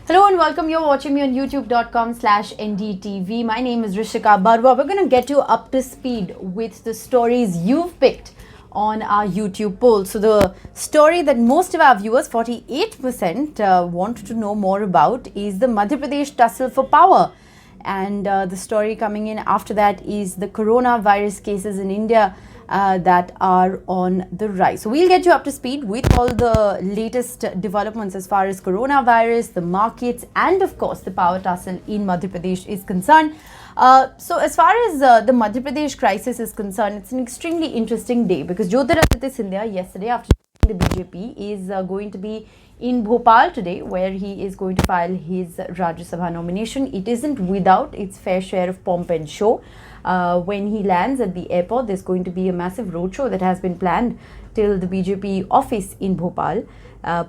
Hello and welcome. You're watching me on youtube.com/NDTV. My name is Rishika Barwa. We're going to get you up to speed with the stories you've picked on our YouTube poll. So the story that most of our viewers, 48%, want to know more about is the Madhya Pradesh tussle for power. And the story coming in after that is the coronavirus cases in India that are on the rise. So we'll get you up to speed with all the latest developments as far as coronavirus, the markets, and of course the power tussle in Madhya Pradesh is concerned. So as far as the Madhya Pradesh crisis is concerned, it's an extremely interesting day because Jyotiraditya Scindia yesterday after the BJP is going to be in Bhopal today, where he is going to file his Rajya Sabha nomination. It isn't without its fair share of pomp and show. When he lands at the airport, there's going to be a massive roadshow that has been planned till the BJP office in Bhopal,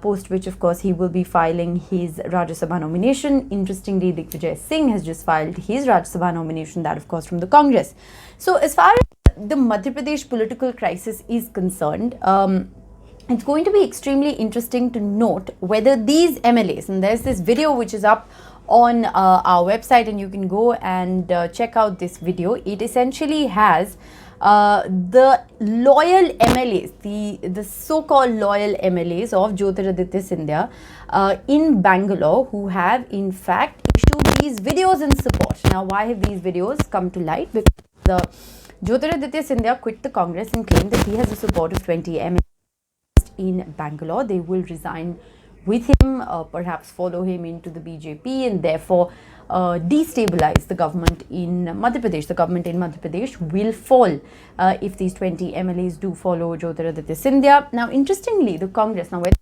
post which, of course, he will be filing his Rajya Sabha nomination. Interestingly, Digvijay Singh has just filed his Rajya Sabha nomination, that, of course, from the Congress. So as far as the Madhya Pradesh political crisis is concerned, it's going to be extremely interesting to note whether these MLAs, and there's this video which is up on our website and you can go and check out this video. It essentially has the loyal MLAs, the so-called loyal MLAs of Jyotiraditya Scindia in Bangalore, who have in fact issued these videos in support. Now, why have these videos come to light? Because Jyotiraditya Scindia quit the Congress and claimed that he has the support of 20 MLAs in Bangalore. They will resign with him, perhaps follow him into the BJP, and therefore destabilize the government in Madhya Pradesh. The government in Madhya Pradesh will fall if these 20 MLAs do follow Jyotiraditya Scindia. Now, interestingly, the Congress, now whether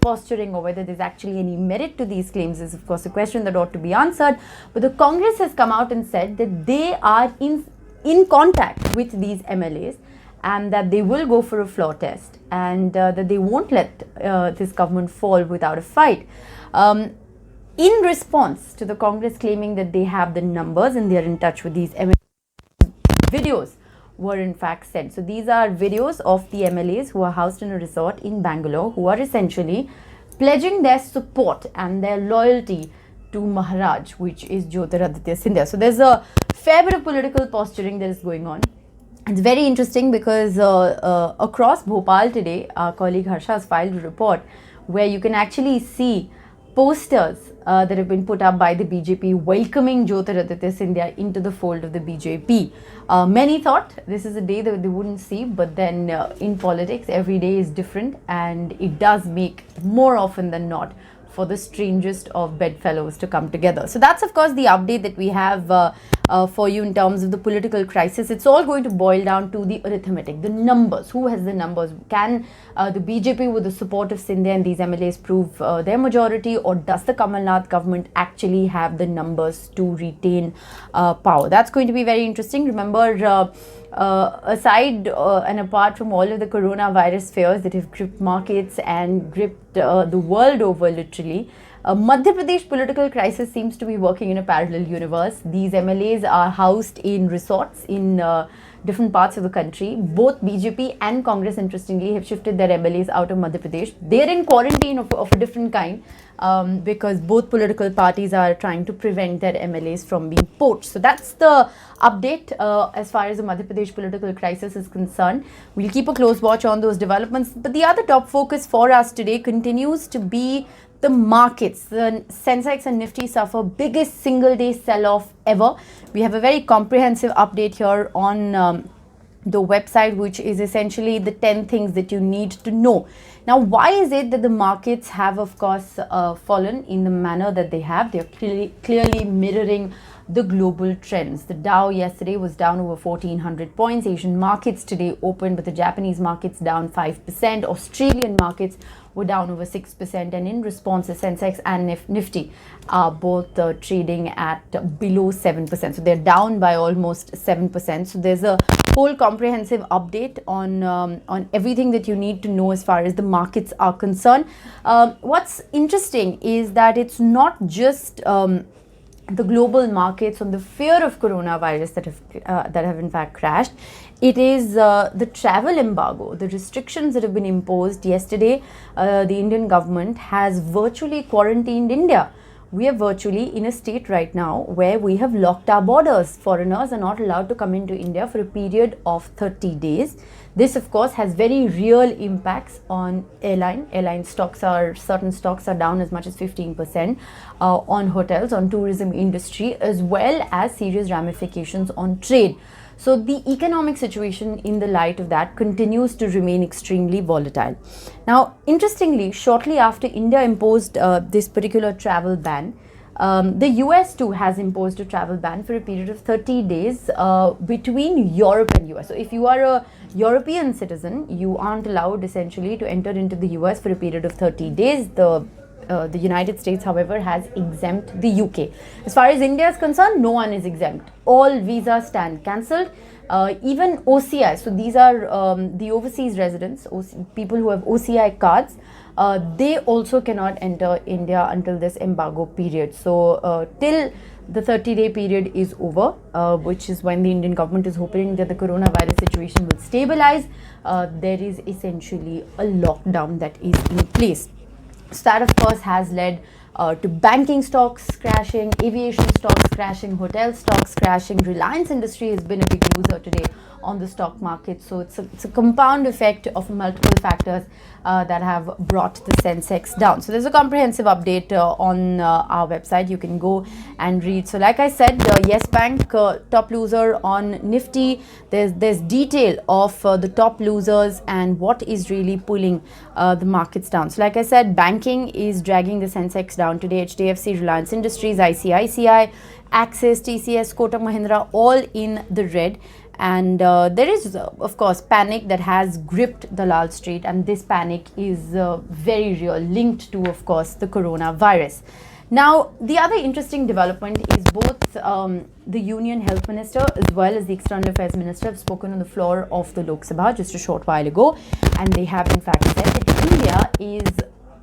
posturing or whether there's actually any merit to these claims is, of course, a question that ought to be answered. But the Congress has come out and said that they are in contact with these MLAs, and that they will go for a floor test, and that they won't let this government fall without a fight. In response to the Congress claiming that they have the numbers and they are in touch with these MLAs, videos were in fact sent. So these are videos of the MLAs who are housed in a resort in Bangalore, who are essentially pledging their support and their loyalty to Maharaj, which is Jyotiraditya Scindia. So there's a fair bit of political posturing that is going on. It's very interesting because across Bhopal today, our colleague Harsha has filed a report where you can actually see posters that have been put up by the BJP welcoming Jyotiraditya Scindia into the fold of the BJP. Many thought this is a day that they wouldn't see, but then in politics, every day is different, and it does make more often than not for the strangest of bedfellows to come together. So that's, of course, the update that we have for you in terms of the political crisis. It's all going to boil down to the arithmetic, the numbers. Who has the numbers? Can the BJP, with the support of Scindia and these MLAs, prove their majority, or does the Kamal Nath government actually have the numbers to retain power? That's going to be very interesting. Remember, aside and apart from all of the coronavirus fears that have gripped markets and gripped the world over, literally, Madhya Pradesh political crisis seems to be working in a parallel universe. These MLAs are housed in resorts in different parts of the country. Both BJP and Congress, interestingly, have shifted their MLAs out of Madhya Pradesh. They're in quarantine of a different kind because both political parties are trying to prevent their MLAs from being poached. So that's the update as far as the Madhya Pradesh political crisis is concerned. We'll keep a close watch on those developments. But the other top focus for us today continues to be the markets. The Sensex and Nifty suffer biggest single day sell-off ever. We have a very comprehensive update here on the website, which is essentially the 10 things that you need to know. Now, why is it that the markets have, of course, fallen in the manner that they have? They're clearly mirroring the global trends. The Dow yesterday was down over 1,400 points. Asian markets today opened, but the Japanese markets down 5%. Australian markets were down over 6%. And in response, the Sensex and Nifty are both trading at below 7%. So they're down by almost 7%. So there's a whole comprehensive update on everything that you need to know as far as the markets are concerned. What's interesting is that it's not just the global markets on the fear of coronavirus that have in fact crashed. It is the travel embargo, the restrictions that have been imposed yesterday. The Indian government has virtually quarantined India. We are virtually in a state right now where we have locked our borders. Foreigners are not allowed to come into India for a period of 30 days. This, of course, has very real impacts on airline stocks. Certain stocks are down as much as 15%, on hotels, on tourism industry, as well as serious ramifications on trade. So the economic situation in the light of that continues to remain extremely volatile. Now, interestingly, shortly after India imposed this particular travel ban, the US too has imposed a travel ban for a period of 30 days between Europe and US. So if you are a European citizen, you aren't allowed essentially to enter into the US for a period of 30 days. The United States, however, has exempt the UK. As far as India is concerned, no one is exempt. All visas stand cancelled. Even OCI, so these are the overseas residents, people who have OCI cards, they also cannot enter India until this embargo period. So till the 30-day period is over, which is when the Indian government is hoping that the coronavirus situation will stabilize, there is essentially a lockdown that is in place. So that, of course, has led to banking stocks crashing, aviation stocks crashing, hotel stocks crashing. Reliance Industry has been a big loser today on the stock market. So it's a compound effect of multiple factors that have brought the Sensex down. So there's a comprehensive update on our website. You can go and read. So like I said, Yes Bank top loser on Nifty. There's detail of the top losers and what is really pulling the markets down. So like I said, banking is dragging the Sensex down today. HDFC, Reliance Industries, ICICI, Axis, TCS, Kotak Mahindra, all in the red. And there is, of course, panic that has gripped the Lal Street, and this panic is very real, linked to, of course, the coronavirus. Now, the other interesting development is both the Union Health Minister as well as the External Affairs Minister have spoken on the floor of the Lok Sabha just a short while ago, and they have in fact said that India is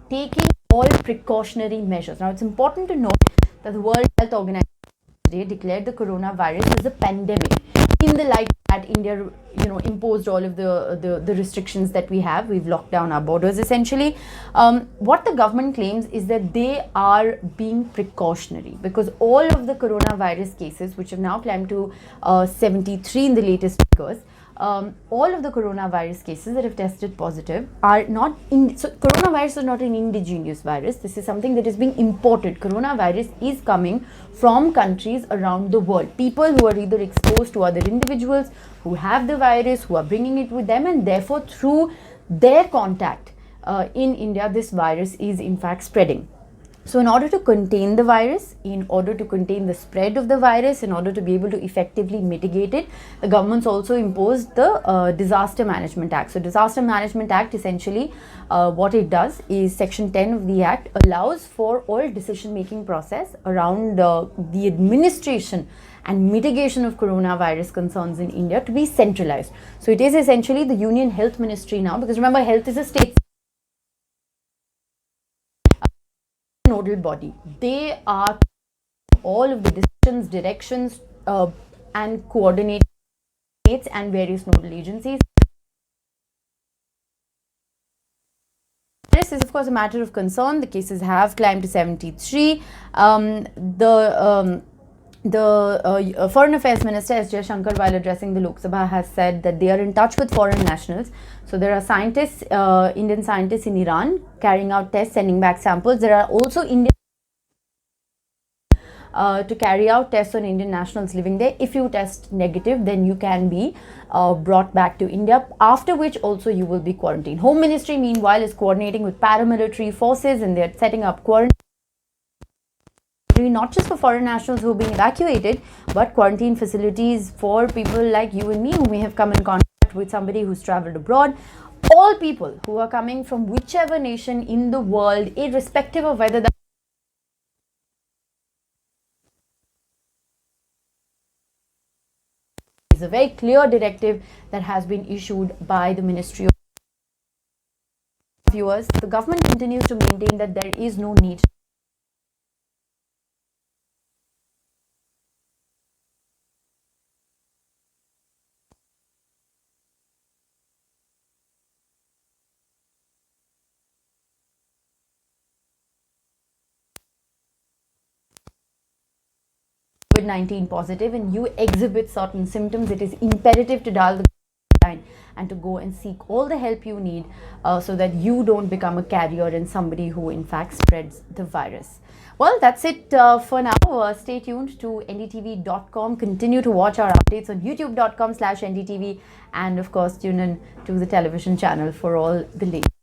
taking all precautionary measures. Now, it's important to note that the World Health Organization today declared the coronavirus as a pandemic. In the light that India, imposed all of the restrictions that we have, we've locked down our borders essentially. What the government claims is that they are being precautionary because all of the coronavirus cases, which have now climbed to 73 in the latest figures, all of the coronavirus cases that have tested positive are not so coronavirus is not an indigenous virus. This is something that is being imported. Coronavirus is coming from countries around the world. People who are either exposed to other individuals who have the virus, who are bringing it with them, and therefore through their contact in India, this virus is in fact spreading. So in order to contain the virus, in order to contain the spread of the virus, in order to be able to effectively mitigate it, the government's also imposed the Disaster Management Act. So Disaster Management Act, essentially what it does is Section 10 of the Act allows for all decision-making process around the administration and mitigation of coronavirus concerns in India to be centralized. So it is essentially the Union Health Ministry now, because remember, health is a state nodal body. They are all of the decisions, directions, and coordinate states and various nodal agencies. This is, of course, a matter of concern. The cases have climbed to 73. The Foreign Affairs Minister S. Jaishankar, while addressing the Lok Sabha, has said that they are in touch with foreign nationals. So there are scientists, Indian scientists in Iran carrying out tests, sending back samples. There are also Indian to carry out tests on Indian nationals living there. If you test negative, then you can be brought back to India, after which also you will be quarantined. Home Ministry, meanwhile, is coordinating with paramilitary forces, and they're setting up quarantine not just for foreign nationals who are being evacuated, but quarantine facilities for people like you and me who may have come in contact with somebody who's traveled abroad. All people who are coming from whichever nation in the world, irrespective of whether that is a very clear directive that has been issued by the Ministry of Viewers. The government continues to maintain that there is no need COVID-19 positive and you exhibit certain symptoms, it is imperative to dial the line and to go and seek all the help you need so that you don't become a carrier and somebody who in fact spreads the virus. Well, that's it for now. Stay tuned to ndtv.com. Continue to watch our updates on youtube.com/ndtv, and of course tune in to the television channel for all the latest.